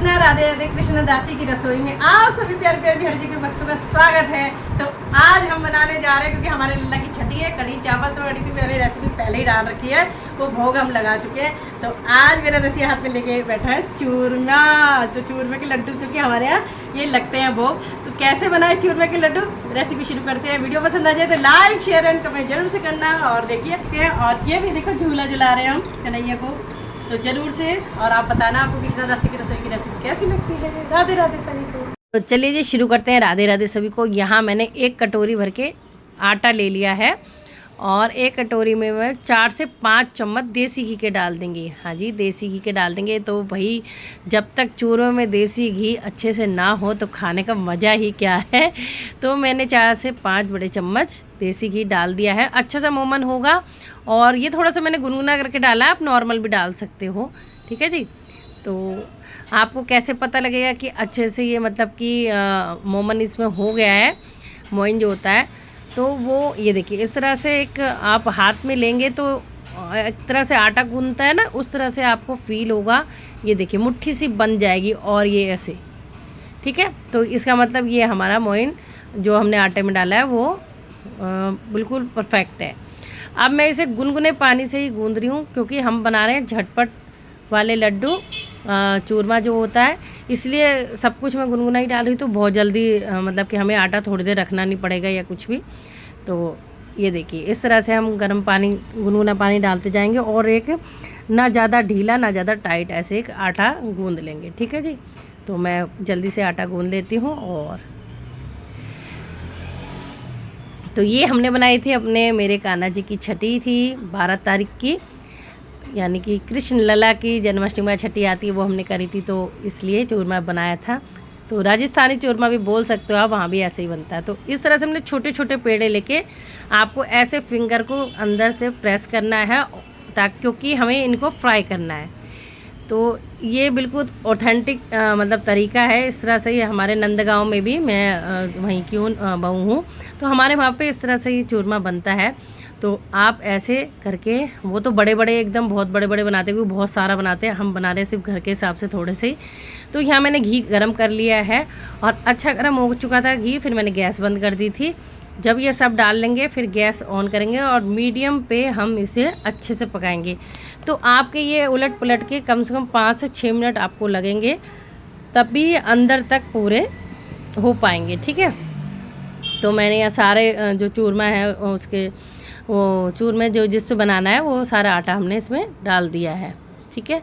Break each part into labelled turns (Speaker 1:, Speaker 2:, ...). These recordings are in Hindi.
Speaker 1: कृष्णा, राधे राधे। कृष्ण दासी की रसोई में आप सभी प्यार प्यार बिहार जी के भक्तों का स्वागत है। तो आज हम बनाने जा रहे हैं, क्योंकि हमारे लल्ला की छठी है, कढ़ी चावल। तो कढ़ी की मैंने रेसिपी पहले ही डाल रखी है, वो भोग हम लगा चुके हैं। तो आज मेरा रसिया हाथ में लेके बैठा है चूरमा। तो चूरमे के लड्डू, क्योंकि हमारे यहाँ ये लगते हैं भोग। तो कैसे बनाए चूरमे के लड्डू, रेसिपी शुरू करते हैं। वीडियो पसंद आ जाए तो लाइक शेयर एंड कमेंट जरूर से करना। और देखिए, और ये भी देखो झूला झुला रहे हैं हम कन्हैया को, तो जरूर से। और आप बताना आपको कृष्णा दासी की रसोई की रेसिपी कैसी लगती है। राधे राधे सभी को। तो चलिए जी शुरू करते हैं। राधे राधे सभी को। यहाँ मैंने 1 कटोरी भर के आटा ले लिया है, और 1 कटोरी में मैं 4 से 5 चम्मच देसी घी के डाल देंगे। हाँ जी, देसी घी के डाल देंगे। तो भाई जब तक चूरमे में देसी घी अच्छे से ना हो तो खाने का मज़ा ही क्या है। तो मैंने 4 से 5 बड़े चम्मच देसी घी डाल दिया है। अच्छा सा मोमन होगा। और ये थोड़ा सा मैंने गुनगुना करके डाला है, आप नॉर्मल भी डाल सकते हो, ठीक है जी। तो आपको कैसे पता लगेगा कि अच्छे से ये मतलब कि मोमन इसमें हो गया है, मोइन जो होता है, तो वो ये देखिए इस तरह से एक आप हाथ में लेंगे तो एक तरह से आटा गूंदता है ना, उस तरह से आपको फील होगा। ये देखिए मुट्ठी सी बन जाएगी, और ये ऐसे, ठीक है। तो इसका मतलब ये हमारा मोइन जो हमने आटे में डाला है वो बिल्कुल परफेक्ट है। अब मैं इसे गुनगुने पानी से ही गूंद रही हूँ, क्योंकि हम बना रहे हैं झटपट वाले लड्डू, चूरमा जो होता है, इसलिए सब कुछ मैं गुनगुना ही डाल रही हूँ। तो बहुत जल्दी मतलब कि हमें आटा थोड़ी देर रखना नहीं पड़ेगा या कुछ भी। तो ये देखिए इस तरह से हम गर्म पानी, गुनगुना पानी डालते जाएंगे, और एक ना ज़्यादा ढीला ना ज़्यादा टाइट ऐसे एक आटा गूंद लेंगे, ठीक है जी। तो मैं जल्दी से आटा गूंद लेती हूँ। और तो ये हमने बनाई थी अपने मेरे कान्हा जी की छठी थी 12 तारीख की, यानी कि कृष्ण लला की जन्माष्टमी में छठी आती है, वो हमने करी थी। तो इसलिए चूरमा बनाया था। तो राजस्थानी चूरमा भी बोल सकते हो आप, वहाँ भी ऐसे ही बनता है। तो इस तरह से हमने छोटे छोटे पेड़े लेके आपको ऐसे फिंगर को अंदर से प्रेस करना है, ताकि क्योंकि हमें इनको फ्राई करना है। तो ये बिल्कुल ऑथेंटिक मतलब तरीका है। इस तरह से ये हमारे नंदगांव में भी, मैं वहीं की बहू हूँ, तो हमारे वहाँ पे इस तरह से ये चूरमा बनता है। तो आप ऐसे करके, वो तो बड़े बड़े एकदम बहुत बड़े बड़े बनाते हैं, क्योंकि बहुत सारा बनाते हैं, हम बना रहे हैं सिर्फ घर के हिसाब से थोड़े से ही। तो यहाँ मैंने घी गरम कर लिया है, और अच्छा गरम हो चुका था घी, फिर मैंने गैस बंद कर दी थी। जब ये सब डाल लेंगे फिर गैस ऑन करेंगे, और मीडियम पे हम इसे अच्छे से पकाएंगे। तो आपके ये उलट पुलट के कम से कम 5 से 6 मिनट आपको लगेंगे, तभी अंदर तक पूरे हो पाएंगे, ठीक है। तो मैंने यहाँ सारे जो चूरमा है उसके, वो चूरमे जो जिससे बनाना है वो सारा आटा हमने इसमें डाल दिया है, ठीक है।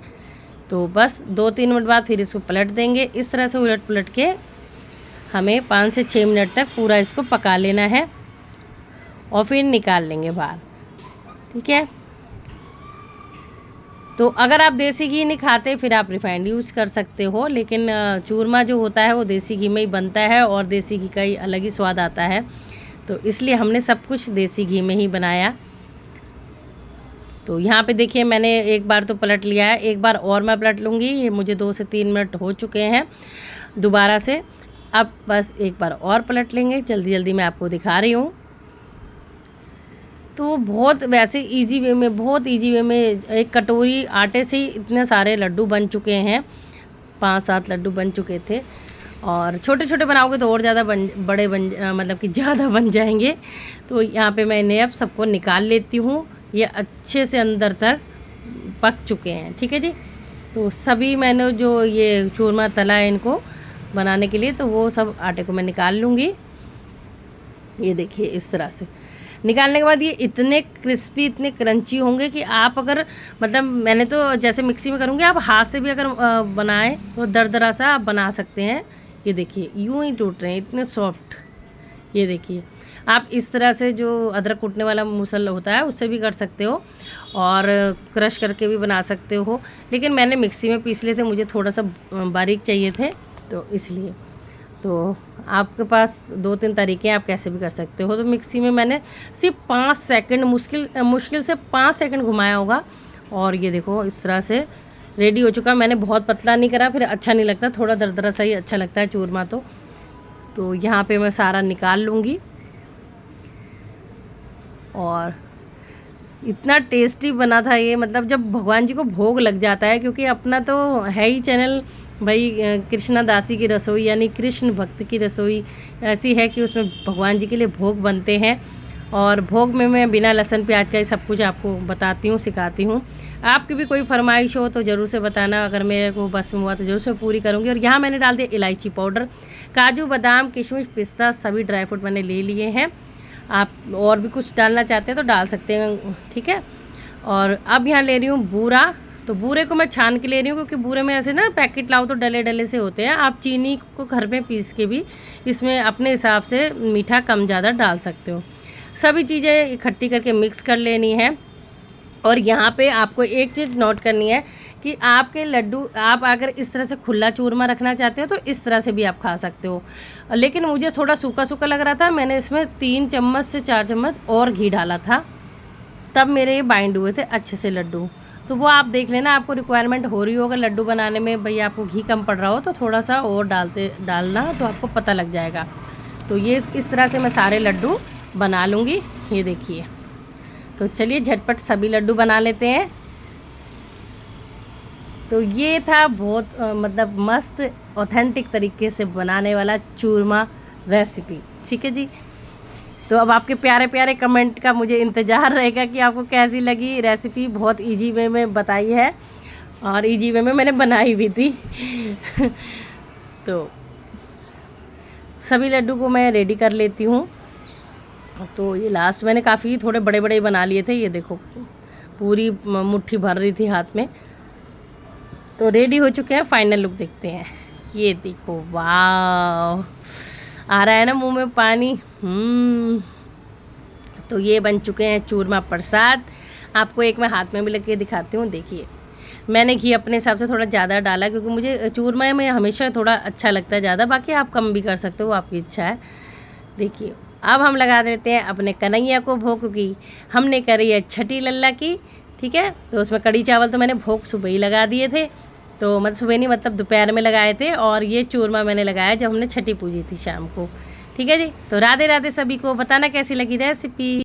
Speaker 1: तो बस 2-3 मिनट बाद फिर इसको पलट देंगे। इस तरह से उलट पुलट के हमें 5 से 6 मिनट तक पूरा इसको पका लेना है, और फिर निकाल लेंगे बाहर, ठीक है। तो अगर आप देसी घी नहीं खाते फिर आप रिफाइंड यूज़ कर सकते हो, लेकिन चूरमा जो होता है वो देसी घी में ही बनता है, और देसी घी का ही अलग ही स्वाद आता है। तो इसलिए हमने सब कुछ देसी घी में ही बनाया। तो यहाँ पे देखिए मैंने एक बार तो पलट लिया है, एक बार और मैं पलट लूँगी। ये मुझे 2 से 3 मिनट हो चुके हैं दोबारा से। अब बस एक बार और पलट लेंगे, जल्दी जल्दी मैं आपको दिखा रही हूँ। तो बहुत वैसे इजी वे में, बहुत इजी वे में 1 कटोरी आटे से ही इतने सारे लड्डू बन चुके हैं। 5-7 लड्डू बन चुके थे, और छोटे छोटे बनाओगे तो और ज़्यादा बड़े मतलब कि ज़्यादा बन जाएंगे। तो यहाँ पे मैं इन्हें अब सबको निकाल लेती हूँ। ये अच्छे से अंदर तक पक चुके हैं, ठीक है जी। तो सभी मैंने जो ये चूरमा तला है इनको बनाने के लिए, तो वो सब आटे को मैं निकाल लूँगी। ये देखिए इस तरह से निकालने के बाद ये इतने क्रिस्पी, इतने क्रंची होंगे कि आप अगर, मतलब मैंने तो जैसे मिक्सी में करूँगी, आप हाथ से भी अगर बनाएं तो दरदरा सा आप बना सकते हैं। ये देखिए यूं ही टूट रहे हैं, इतने सॉफ्ट। ये देखिए आप इस तरह से जो अदरक कूटने वाला मुसल होता है उससे भी कर सकते हो, और क्रश करके भी बना सकते हो। लेकिन मैंने मिक्सी में पीस लिए थे, मुझे थोड़ा सा बारीक चाहिए थे, तो इसलिए। तो आपके पास 2-3 तरीके हैं, आप कैसे भी कर सकते हो। तो मिक्सी में मैंने सिर्फ 5 सेकंड, मुश्किल से 5 सेकंड घुमाया होगा, और ये देखो इस तरह से रेडी हो चुका। मैंने बहुत पतला नहीं करा, फिर अच्छा नहीं लगता, थोड़ा दरदरा सा ही अच्छा लगता है चूरमा। तो यहाँ पे मैं सारा निकाल लूँगी, और इतना टेस्टी बना था ये, मतलब जब भगवान जी को भोग लग जाता है, क्योंकि अपना तो है ही चैनल भाई कृष्णा दासी की रसोई यानी कृष्ण भक्त की रसोई ऐसी है कि उसमें भगवान जी के लिए भोग बनते हैं, और भोग में मैं बिना लहसुन प्याज का ही सब कुछ आपको बताती हूँ, सिखाती हूँ। आपकी भी कोई फरमाइश हो तो ज़रूर से बताना, अगर मेरे को बस में हुआ तो ज़रूर से पूरी करूँगी। और यहाँ मैंने डाल दिया इलायची पाउडर, काजू बादाम किशमिश पिस्ता सभी ड्राई फ्रूट मैंने ले लिए हैं। आप और भी कुछ डालना चाहते हैं तो डाल सकते हैं, ठीक है। और अब यहाँ ले रही हूँ बूरा, तो बूरे को मैं छान के ले रही हूँ क्योंकि बूरे में ऐसे ना पैकेट लाओ तो डले डले से होते हैं। आप चीनी को घर में पीस के भी इसमें अपने हिसाब से मीठा कम ज़्यादा डाल सकते हो। सभी चीज़ें इकट्ठी करके मिक्स कर लेनी है। और यहाँ पे आपको एक चीज़ नोट करनी है कि आपके लड्डू आप अगर इस तरह से खुला चूरमा रखना चाहते हो तो इस तरह से भी आप खा सकते हो, लेकिन मुझे थोड़ा सूखा सूखा लग रहा था, मैंने इसमें 3 चम्मच से 4 चम्मच और घी डाला था, तब मेरे ये बाइंड हुए थे अच्छे से लड्डू। तो वो आप देख लेना, आपको रिक्वायरमेंट हो रही होगा लड्डू बनाने में, भई आपको घी कम पड़ रहा हो तो थोड़ा सा और डालना तो आपको पता लग जाएगा। तो ये इस तरह से मैं सारे लड्डू बना लूँगी, ये देखिए। तो चलिए झटपट सभी लड्डू बना लेते हैं। तो ये था बहुत मतलब मस्त ऑथेंटिक तरीके से बनाने वाला चूरमा रेसिपी, ठीक है जी। तो अब आपके प्यारे प्यारे कमेंट का मुझे इंतज़ार रहेगा कि आपको कैसी लगी रेसिपी। बहुत इजी वे में बताई है और इजी वे में मैंने बनाई भी थी। तो सभी लड्डू को मैं रेडी कर लेती हूँ। तो ये लास्ट मैंने काफ़ी थोड़े बड़े बड़े बना लिए थे, ये देखो पूरी मुट्ठी भर रही थी हाथ में। तो रेडी हो चुके हैं, फाइनल लुक देखते हैं। ये देखो, वाह, आ रहा है ना मुंह में पानी। तो ये बन चुके हैं चूरमा प्रसाद। आपको एक मैं हाथ में भी लेके दिखाती हूँ, देखिए। मैंने घी अपने हिसाब से थोड़ा ज़्यादा डाला क्योंकि मुझे चूरमा में हमेशा थोड़ा अच्छा लगता है ज़्यादा, बाकी आप कम भी कर सकते हो, आपकी इच्छा है। देखिए अब हम लगा देते हैं अपने कन्हैया को भोग, क्योंकि हमने करी है छठी लल्ला की, ठीक है। तो उसमें कड़ी चावल तो मैंने भोग सुबह ही लगा दिए थे, तो मतलब सुबह नहीं मतलब दोपहर में लगाए थे, और ये चूरमा मैंने लगाया जब हमने छठी पूजी थी शाम को, ठीक है जी। तो राधे राधे सभी को, बताना कैसी लगी रेसिपी।